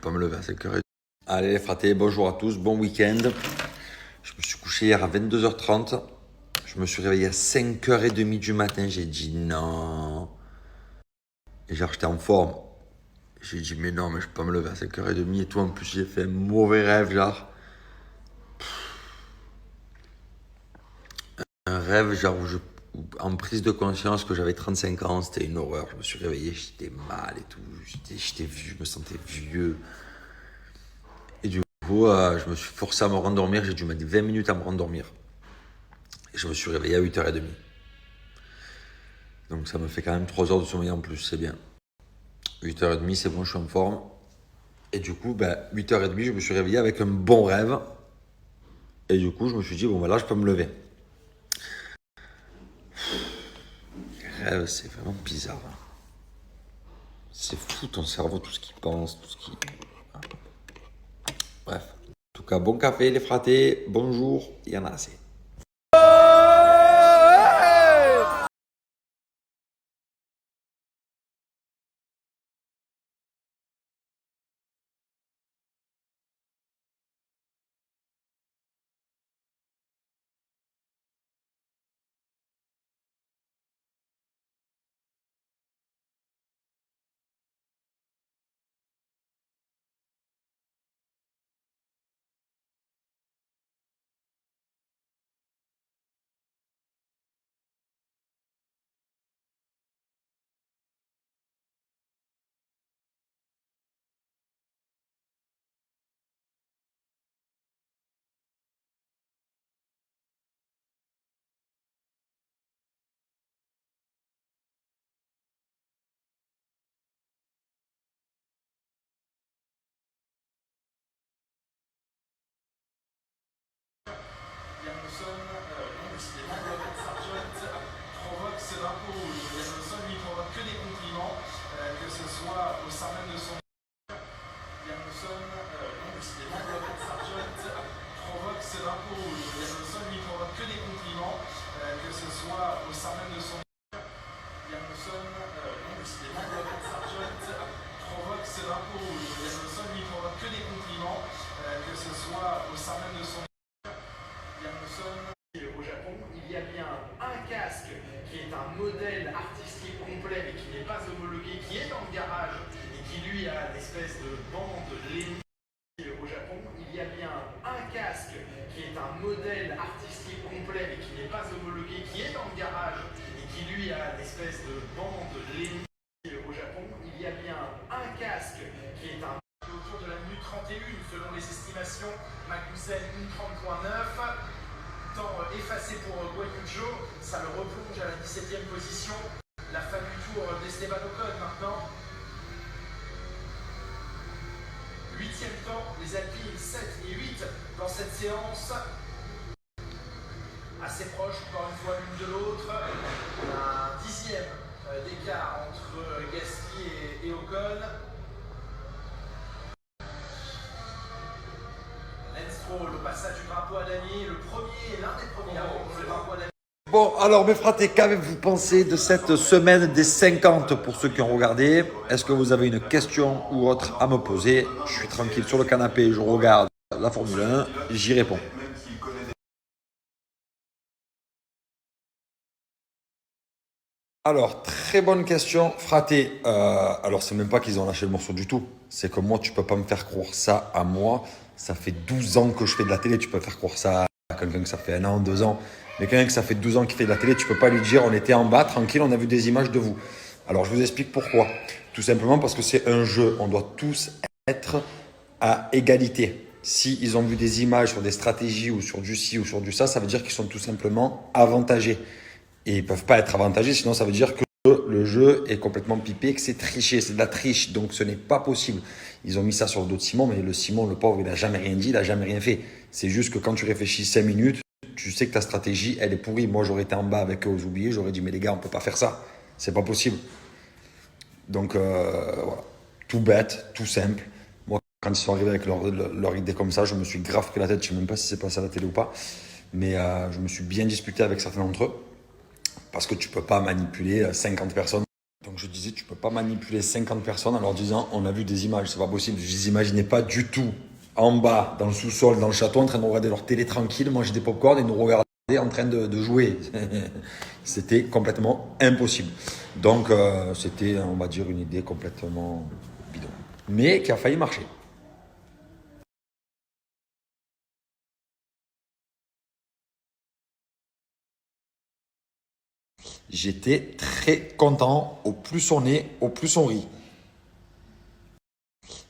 Pas me lever à 5h30. Allez les fratés, bonjour à tous, bon week-end. Je me suis couché hier à 22h30. Je me suis réveillé à 5h30 du matin. J'ai dit non. Et genre j'étais en forme. J'ai dit mais non, mais je peux pas me lever à 5h30 et tout. En plus j'ai fait un mauvais rêve genre. Un rêve genre en prise de conscience que j'avais 35 ans. C'était une horreur. Je me suis réveillé, j'étais mal et tout. J'étais vieux, je me sentais vieux. Et du coup, je me suis forcé à me rendormir. J'ai dû mettre 20 minutes à me rendormir. Et je me suis réveillé à 8h30. Donc ça me fait quand même 3 heures de sommeil en plus, c'est bien. 8h30, c'est bon, je suis en forme. Et du coup, 8h30, je me suis réveillé avec un bon rêve. Et du coup, je me suis dit, bon, là, je peux me lever. Les rêves, c'est vraiment bizarre. C'est fou ton cerveau, tout ce qu'il pense, tout ce qui... Bref. En tout cas, bon café, les fratés. Bonjour, il y en a assez. Janson, décidément, Robert Sargent provoque ce drapeau rouge. Janson lui provoque que des compliments, que ce soit au sein même de son. Janson, décidément, Robert Sargent provoque ce drapeau rouge. Janson lui provoque que des compliments, que ce soit au sein même de son. Janson, décidément, Robert Sargent provoque ce drapeau rouge. Janson lui provoque que des compliments, que ce soit au sein même de son. Au Japon, il y a bien un casque qui est un modèle artistique complet mais qui n'est pas homologué, qui est dans le garage et qui lui a l'espèce de bande lénie. Au Japon, il y a bien un casque qui est un modèle artistique complet mais qui n'est pas homologué, qui est dans le garage et qui lui a l'espèce de bande lénie. Au Japon, il y a bien un casque qui est un autour de la minute 31 selon les estimations. Magnussen 1:30.9. Temps effacé pour Guanyujo, ça le replonge à la 17e position. La fin du tour d'Esteban Ocon maintenant. 8e temps, les Alpines 7 et 8 dans cette séance. Assez proche encore une fois l'une de l'autre. Un 10e d'écart entre Gasly et Ocon. Le passage du drapeau à Dany, le premier, l'un des premiers à prendre le drapeau à Dany. Bon, alors mes fratés, qu'avez-vous pensé de cette semaine des 50 pour ceux qui ont regardé? Est-ce que vous avez une question ou autre à me poser? Je suis tranquille sur le canapé, je regarde la Formule 1, j'y réponds. Alors, très bonne question, fraté. Alors, c'est même pas qu'ils ont lâché le morceau du tout. C'est que moi, tu peux pas me faire croire ça à moi. Ça fait 12 ans que je fais de la télé. Tu peux faire croire ça à quelqu'un que ça fait 1 an, 2 ans. Mais quelqu'un que ça fait 12 ans qui fait de la télé, tu peux pas lui dire on était en bas, tranquille, on a vu des images de vous. Alors, je vous explique pourquoi. Tout simplement parce que c'est un jeu. On doit tous être à égalité. Si ils ont vu des images sur des stratégies ou sur du ci ou sur du ça veut dire qu'ils sont tout simplement avantagés. Et ils ne peuvent pas être avantagés, sinon ça veut dire que le jeu est complètement pipé, que c'est triché, c'est de la triche. Donc ce n'est pas possible. Ils ont mis ça sur le dos de Simon, mais le Simon, le pauvre, il n'a jamais rien dit, il n'a jamais rien fait. C'est juste que quand tu réfléchis 5 minutes, tu sais que ta stratégie, elle est pourrie. Moi, j'aurais été en bas avec eux aux oubliés, j'aurais dit, mais les gars, on ne peut pas faire ça. C'est pas possible. Donc voilà. Tout bête, tout simple. Moi, quand ils sont arrivés avec leur idée comme ça, je me suis grave pris la tête. Je ne sais même pas si c'est passé à la télé ou pas. Mais je me suis bien disputé avec certains d'entre eux. Parce que tu peux pas manipuler 50 personnes Donc je disais, tu peux pas manipuler 50 personnes en leur disant, on a vu des images, c'est pas possible. Je les imaginais pas du tout en bas, dans le sous-sol, dans le château, en train de regarder leur télé tranquille, manger des pop-corn et nous regarder en train de jouer. C'était complètement impossible. Donc c'était, on va dire, une idée complètement bidon. Mais qui a failli marcher. J'étais très content. Au plus on est, au plus on rit.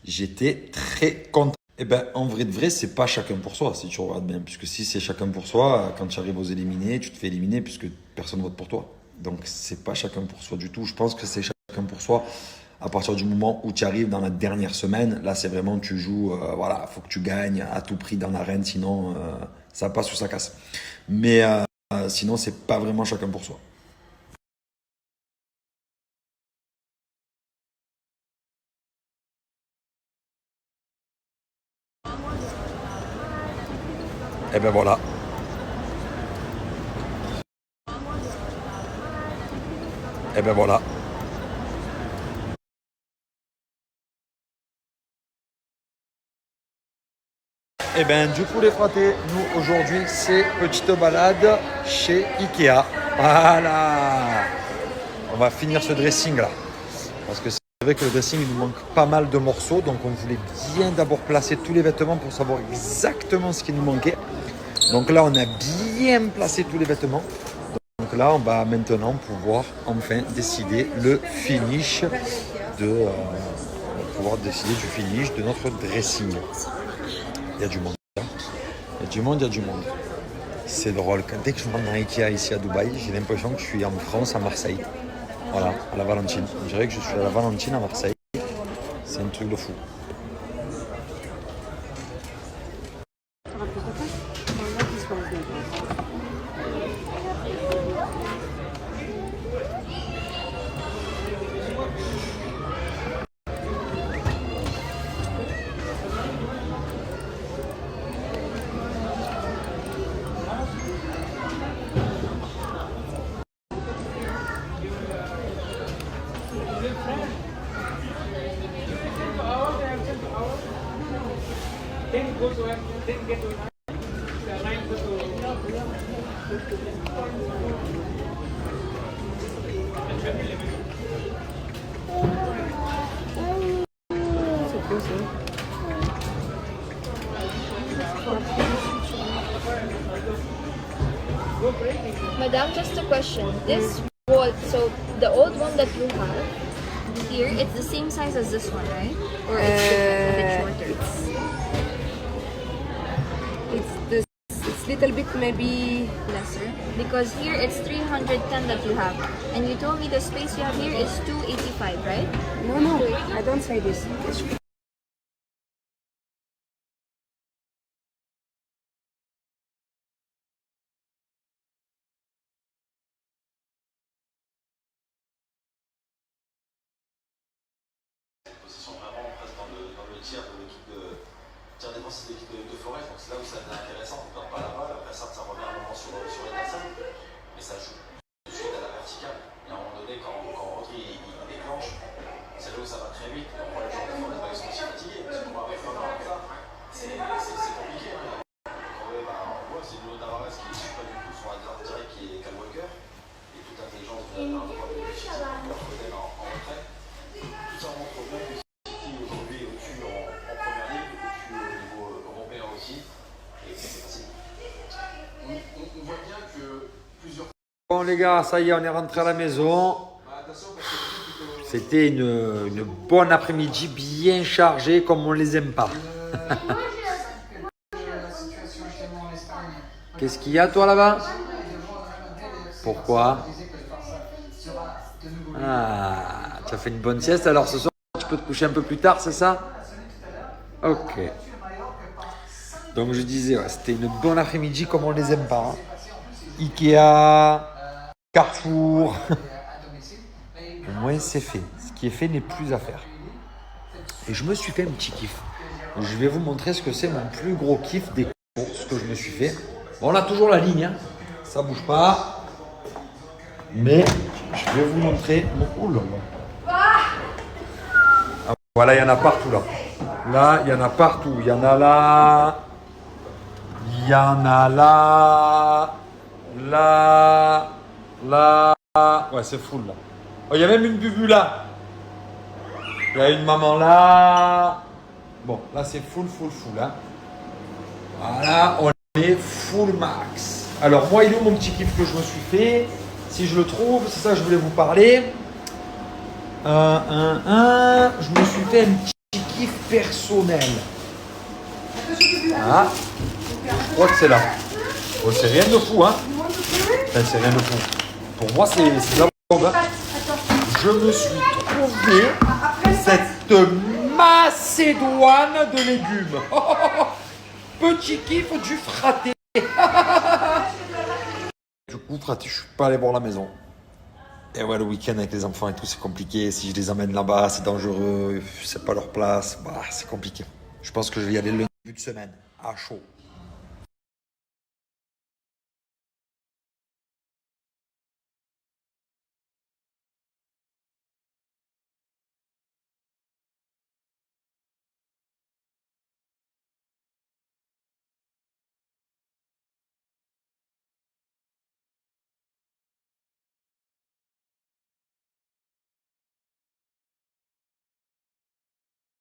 J'étais très content. Eh ben, en vrai de vrai, c'est pas chacun pour soi, si tu regardes bien. Puisque si c'est chacun pour soi, quand tu arrives aux éliminés, tu te fais éliminer puisque personne vote pour toi. Donc, c'est pas chacun pour soi du tout. Je pense que c'est chacun pour soi à partir du moment où tu arrives dans la dernière semaine. Là, c'est vraiment, tu joues, voilà, faut que tu gagnes à tout prix dans l'arène, sinon ça passe ou ça casse. Mais sinon, c'est pas vraiment chacun pour soi. Eh ben voilà. Eh ben voilà. Eh ben du coup les fratés, nous aujourd'hui c'est petite balade chez Ikea. Voilà. On va finir ce dressing là. Parce que c'est vrai que le dressing il nous manque pas mal de morceaux. Donc on voulait bien d'abord placer tous les vêtements pour savoir exactement ce qui nous manquait. Donc là on a bien placé tous les vêtements. Donc là on va maintenant pouvoir enfin décider le finish de pouvoir décider du finish de notre dressing. Il y a du monde. Il y a du monde, il y a du monde. C'est drôle. Dès que je rentre dans Ikea ici à Dubaï, j'ai l'impression que je suis en France, à Marseille. Voilà, à la Valentine. On dirait que je suis à la Valentine à Marseille. C'est un truc de fou. Madam, just a question. This wall, so the old one that you have here, it's the same size as this one, right? Or it's different, a bit shorter? It's little bit maybe Lesser. Because here it's 310 that you have. And you told me the space you have here is 285, right? no, I don't say this. Position vraiment presque dans le tir de l'équipe de tir défensif de l'équipe de Forest, donc c'est là où ça devient intéressant, on ne perd pas la balle, après ça revient un moment sur les personnes, mais ça joue tout de suite à la verticale. Et à un moment donné, quand Rodri il déclenche, c'est là où ça va très vite. Et on voit les joueurs de Forest, ils sont aussi fatigués, parce qu'on va arriver comme ça, c'est compliqué. Hein. On voit, c'est Nuno Tavares qui ne suit pas du tout son adversaire direct qui est Kyle Walker, et toute l'intelligence de la droite de City qui leur faisait en retrait. Tout ça montre bien que City aujourd'hui est au-dessus en première ligue, au-dessus au niveau européen aussi, et c'est facile. On voit bien que plusieurs. Bon les gars, ça y est, on est rentré à la maison. C'était une bonne après-midi bien chargée comme on les aime pas. Qu'est-ce qu'il y a toi là-bas? Pourquoi? Ah, tu as fait une bonne sieste, alors ce soir tu peux te coucher un peu plus tard, c'est ça? Ok. Donc je disais, ouais, c'était une bonne après-midi comme on les aime pas. Hein. Ikea, Carrefour. Au moins c'est fait. Ce qui est fait n'est plus à faire. Et je me suis fait un petit kiff. Je vais vous montrer ce que c'est mon plus gros kiff des courses que je me suis fait. Bon, on a toujours la ligne, hein. Ça bouge pas. Mais Je vais vous montrer mon... Oh là là. Ah, voilà, il y en a partout là. Là, il y en a partout. Il y en a là. Il y en a là. Là. Là. Ouais, c'est full là. Oh, il y a même une bubu là. Il y a une maman là. Bon, là c'est full. Hein. Voilà, on est full max. Alors moi, il est où mon petit kiff que je me suis fait? Si je le trouve, c'est ça que je voulais vous parler. Je me suis fait un petit kiff personnel. Ah, je crois que c'est là. Oh, c'est rien de fou, hein. Enfin, c'est rien de fou. Pour moi, c'est de la bombe. Hein. Je me suis trouvé cette Macédoine de légumes. Petit kiff du fraté. Du coup, fraté, je suis pas allé voir la maison. Et ouais, le week-end avec les enfants et tout, c'est compliqué. Si je les amène là-bas, c'est dangereux. C'est pas leur place. Bah, c'est compliqué. Je pense que je vais y aller le début de semaine, à chaud.